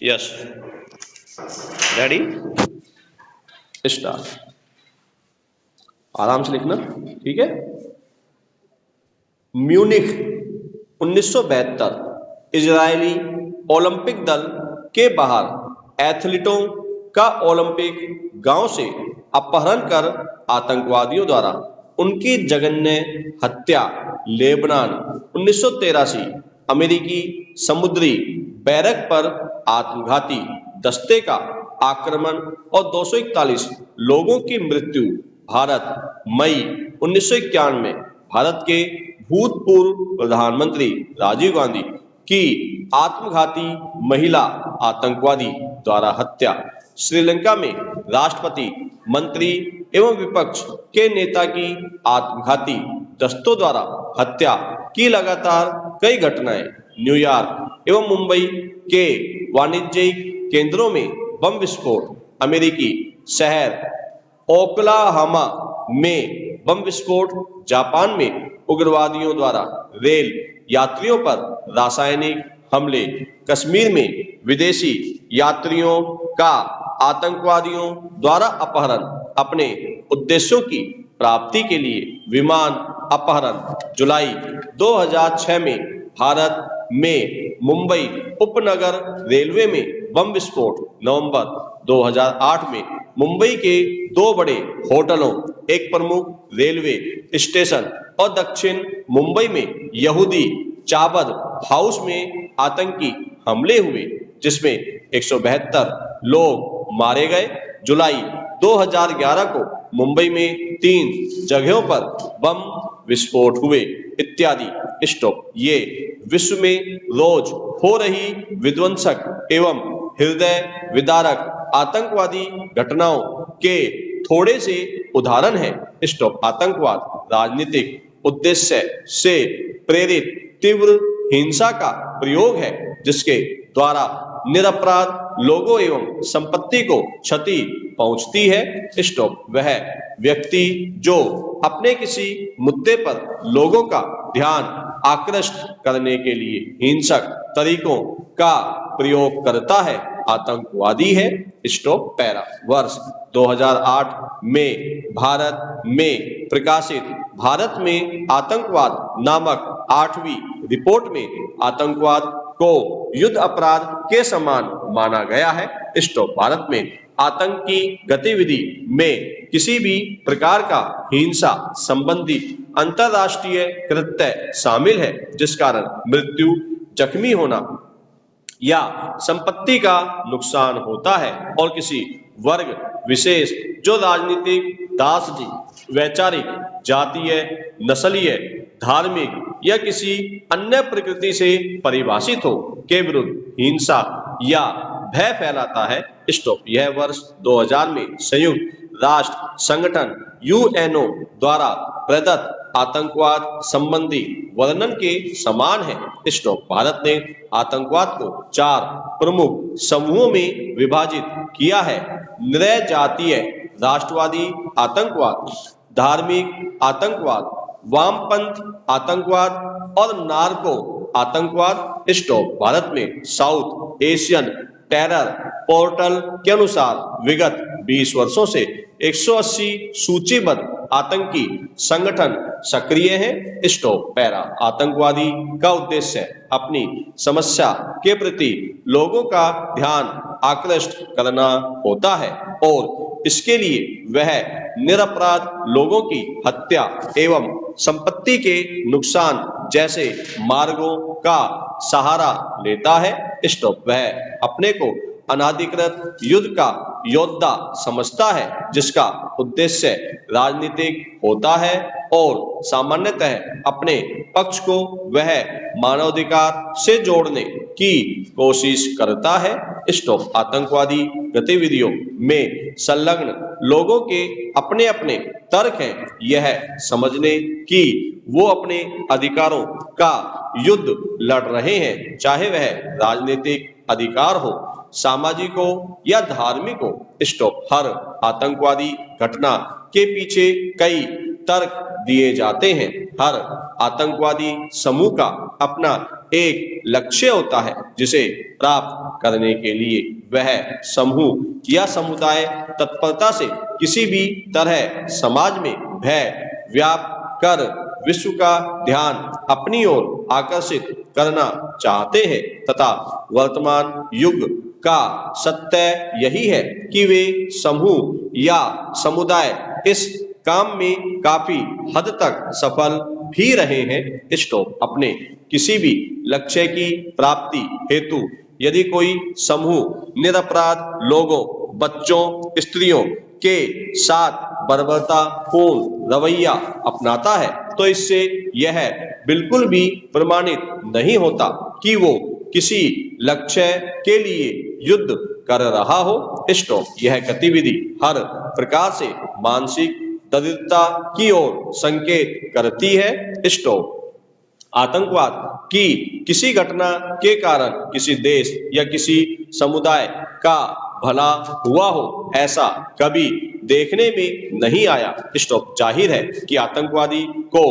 Yes, ready, start. आराम से लिखना, ठीक है। म्यूनिख 1972 इजरायली ओलंपिक दल के बाहर एथलीटों का ओलंपिक गांव से अपहरण कर आतंकवादियों द्वारा उनकी जघन्य हत्या। लेबनान 1983 अमेरिकी समुद्री बैरक पर आत्मघाती दस्ते का आक्रमण और 241 लोगों की मृत्यु। भारत मई 1991 में भारत के भूतपूर्व प्रधानमंत्री राजीव गांधी की आत्मघाती महिला आतंकवादी द्वारा हत्या। श्रीलंका में राष्ट्रपति, मंत्री एवं विपक्ष के नेता की आत्मघाती दस्तों द्वारा हत्या की लगातार कई घटनाएं। न्यूयॉर्क एवं मुंबई के वाणिज्यिक केंद्रों में बम विस्फोट। अमेरिकी शहर ओक्लाहोमा में बम विस्फोट। जापान में उग्रवादियों द्वारा रेल यात्रियों पर रासायनिक हमले। कश्मीर में विदेशी यात्रियों का आतंकवादियों द्वारा अपहरण। अपने उद्देश्यों की प्राप्ति के लिए विमान अपहरण। जुलाई 2006 में भारत में मुंबई उपनगर रेलवे में बम विस्फोट। नवंबर 2008 में मुंबई के 2 बड़े होटलों, एक प्रमुख रेलवे स्टेशन और दक्षिण मुंबई में यहूदी चाबद हाउस में आतंकी हमले हुए, जिसमें 172 लोग मारे गए। जुलाई 2011 को मुंबई में 3 जगहों पर बम विस्फोट हुए, इत्यादि। स्टॉप। ये विश्व में रोज हो रही विध्वंसक एवं हृदय विदारक आतंकवादी घटनाओं के थोड़े से उदाहरण हैं। स्टॉप। आतंकवाद राजनीतिक उद्देश्य से प्रेरित तीव्र हिंसा का प्रयोग है, जिसके द्वारा निरपराध लोगों एवं संपत्ति को क्षति पहुंचती है। स्टॉप। वह व्यक्ति जो अपने किसी मुद्दे पर लोगों का ध्यान आकृष्ट करने के लिए हिंसक तरीकों का प्रयोग करता है, आतंकवादी है। स्टॉप। पैरा। वर्ष 2008 में भारत में प्रकाशित भारत में आतंकवाद नामक 8वीं रिपोर्ट में आतंकवाद को युद्ध अपराध के समान माना गया है। स्टॉप। भारत में आतंकी गतिविधि में किसी भी प्रकार का हिंसा संबंधी अंतरराष्ट्रीय कृत्य शामिल है, जिस कारण मृत्यु, जख्मी होना या संपत्ति का नुकसान होता है, और किसी वर्ग विशेष जो राजनीतिक, दार्शनिक, वैचारिक, जातीय, नस्लीय, धार्मिक या किसी अन्य प्रकृति से परिभाषित हो के विरुद्ध हिंसा या भय फैलाता है। स्टॉप। यह वर्ष 2000 में संयुक्त राष्ट्र संगठन यूएनओ द्वारा प्रदत्त आतंकवाद संबंधी वर्णन के समान है। स्टॉप। भारत ने आतंकवाद को 4 प्रमुख समूहों में विभाजित किया है: नृजातीय राष्ट्रवादी आतंकवाद, धार्मिक आतंकवाद, वामपंथ आतंकवाद और नार्को आतंकवाद। स्टॉप। भारत में साउथ एशियन टेरर पोर्टल के अनुसार विगत 20 वर्षों से 180 सूचीबद्ध आतंकी संगठन सक्रिय हैं। स्टॉप। पैरा। आतंकवादी का उद्देश्य अपनी समस्या के प्रति लोगों का ध्यान आकृष्ट करना होता है, और इसके लिए वह निरपराध लोगों की हत्या एवं संपत्ति के नुकसान जैसे मार्गों का सहारा लेता है। स्टॉप। वह अपने को अनाधिकृत युद्ध का योद्धा समझता है, जिसका उद्देश्य राजनीतिक होता है, और सामान्यतः अपने पक्ष को वह मानवाधिकार से जोड़ने की कोशिश करता है। स्टॉप। आतंकवादी गतिविधियों में संलग्न लोगों के अपने अपने तर्क हैं, यह समझने कि वो अपने अधिकारों का युद्ध लड़ रहे हैं, चाहे वह राजनीतिक अधिकार हो, सामाजिक हो या धार्मिक हो। स्टॉप। हर आतंकवादी घटना के पीछे कई तर्क दिए जाते हैं। हर आतंकवादी समूह का अपना एक लक्ष्य होता है जिसे प्राप्त करने के लिए वह समूह या समुदाय तत्परता से किसी भी तरह समाज में भय व्याप्त कर विश्व का ध्यान अपनी ओर आकर्षित करना चाहते हैं तथा वर्तमान युग का सत्य यही है कि वे समूह या समुदाय इस काम में काफी हद तक सफल भी रहे हैं। स्टॉप अपने किसी भी लक्ष्य की प्राप्ति हेतु यदि कोई समूह निरपराध लोगों, बच्चों, स्त्रियों के साथ बर्बरतापूर्ण रवैया अपनाता है तो इससे यह बिल्कुल भी प्रमाणित नहीं होता कि वो किसी लक्ष्य के लिए युद्ध कर रहा हो। स्टॉप यह गतिविधि हर प्रकार से मानसिक दरिद्रता की ओर संकेत करती है। स्टॉप आतंकवाद की किसी घटना के कारण किसी देश या किसी समुदाय का भला हुआ हो ऐसा कभी देखने में नहीं आया। स्टॉप जाहिर है कि आतंकवादी को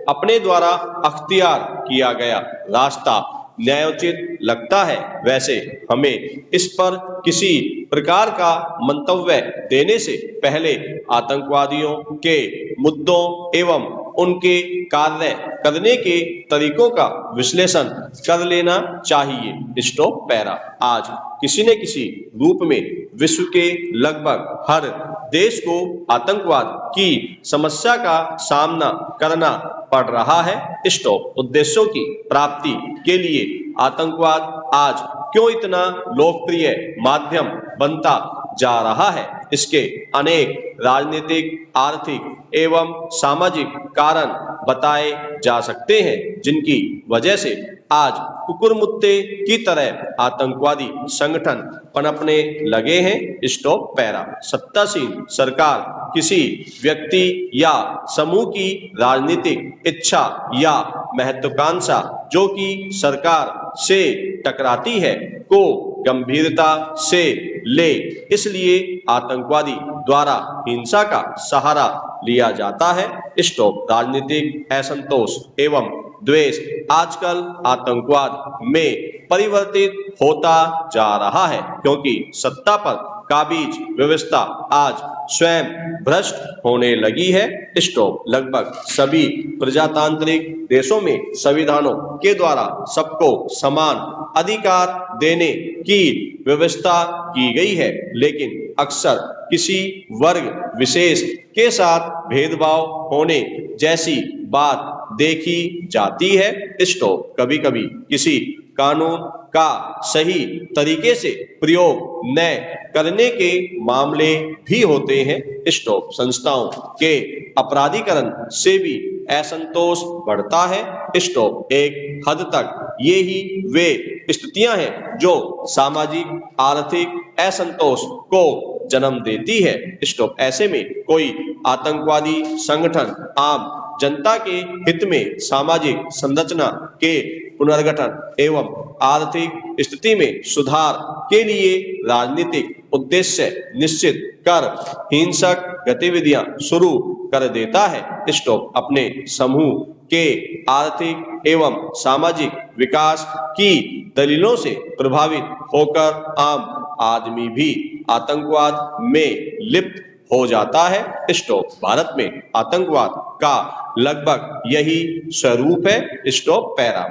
अपने द्वारा अख्तियार किया गया रास्ता न्यायोचित लगता है। वैसे हमें इस पर किसी प्रकार का मंतव्य देने से पहले आतंकवादियों के मुद्दों एवं उनके कार्य करने के तरीकों का विश्लेषण कर लेना चाहिए। स्टॉप पैरा आज किसी न किसी रूप में विश्व के लगभग हर देश को आतंकवाद की समस्या का सामना करना पड़ रहा है। स्टॉप उद्देश्यों की प्राप्ति के लिए आतंकवाद आज क्यों इतना लोकप्रिय माध्यम बनता जा रहा है? इसके अनेक राजनीतिक, आर्थिक एवं सामाजिक कारण बताए जा सकते हैं जिनकी वजह से आज कुकुरमुत्ते की तरह आतंकवादी संगठन पनपने लगे हैं। स्टॉप पैरा सत्तासीन सरकार किसी व्यक्ति या समूह की राजनीतिक इच्छा या महत्वाकांक्षा जो कि सरकार से टकराती है को गंभीरता से ले, इसलिए आतंकवादी द्वारा हिंसा का सहारा लिया जाता है। स्टॉप राजनीतिक असंतोष एवं द्वेष आजकल आतंकवाद में परिवर्तित होता जा रहा है क्योंकि सत्ता पर काबिज व्यवस्था आज स्वयं भ्रष्ट होने लगी है। स्टॉप लगभग सभी प्रजातांत्रिक देशों में संविधानों के द्वारा सबको समान अधिकार देने की व्यवस्था की गई है लेकिन अक्सर किसी वर्ग विशेष के साथ भेदभाव होने जैसी बात देखी जाती है। स्टॉप कभी कभी किसी कानून का सही तरीके से प्रयोग न करने के मामले भी होते हैं। स्टॉप संस्थाओं के अपराधीकरण से भी असंतोष बढ़ता है। स्टॉप एक हद तक ये ही वे स्थितियां हैं जो सामाजिक आर्थिक असंतोष को जन्म देती है। स्टॉप ऐसे में कोई आतंकवादी संगठन आम जनता के हित में सामाजिक संरचना के पुनर्गठन एवं आर्थिक स्थिति में सुधार के लिए राजनीतिक उद्देश्य निश्चित कर हिंसक गतिविधियां शुरू कर देता है। स्टॉप अपने समूह के आर्थिक एवं सामाजिक विकास की दलीलों से प्रभावित होकर आम आदमी भी आतंकवाद में लिप्त हो जाता है। स्टॉप भारत में आतंकवाद का लगभग यही स्वरूप है। स्टॉप पैरा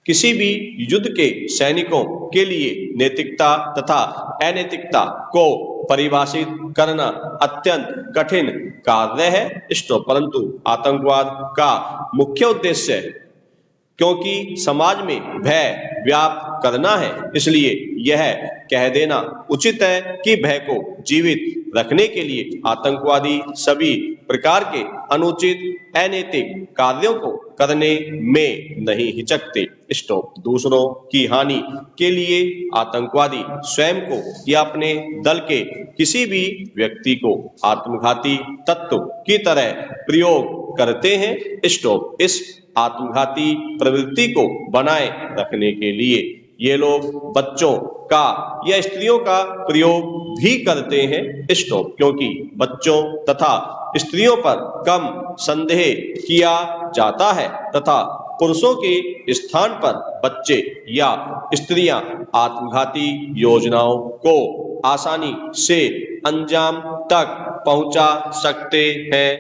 किसी भी युद्ध के सैनिकों के लिए नैतिकता तथा अनैतिकता को परिभाषित करना अत्यंत कठिन कार्य है। स्टॉप परंतु आतंकवाद का मुख्य उद्देश्य क्योंकि समाज में भय व्याप्त करना है इसलिए यह कह देना उचित है कि भय को जीवित रखने के लिए आतंकवादी सभी प्रकार के अनुचित अनैतिक कार्यों को करने में नहीं हिचकते। स्टॉप दूसरों की हानि के लिए आतंकवादी स्वयं को या अपने दल के किसी भी व्यक्ति को आत्मघाती तत्व की तरह प्रयोग करते हैं। स्टॉप इस आत्मघाती प्रवृत्ति को बनाए रखने के लिए ये लोग बच्चों का या स्त्रियों का प्रयोग भी करते हैं। स्टॉप क्योंकि बच्चों तथा स्त्रियों पर कम संदेह किया जाता है तथा पुरुषों के स्थान पर बच्चे या स्त्रियां आत्मघाती योजनाओं को आसानी से अंजाम तक पहुंचा सकते हैं।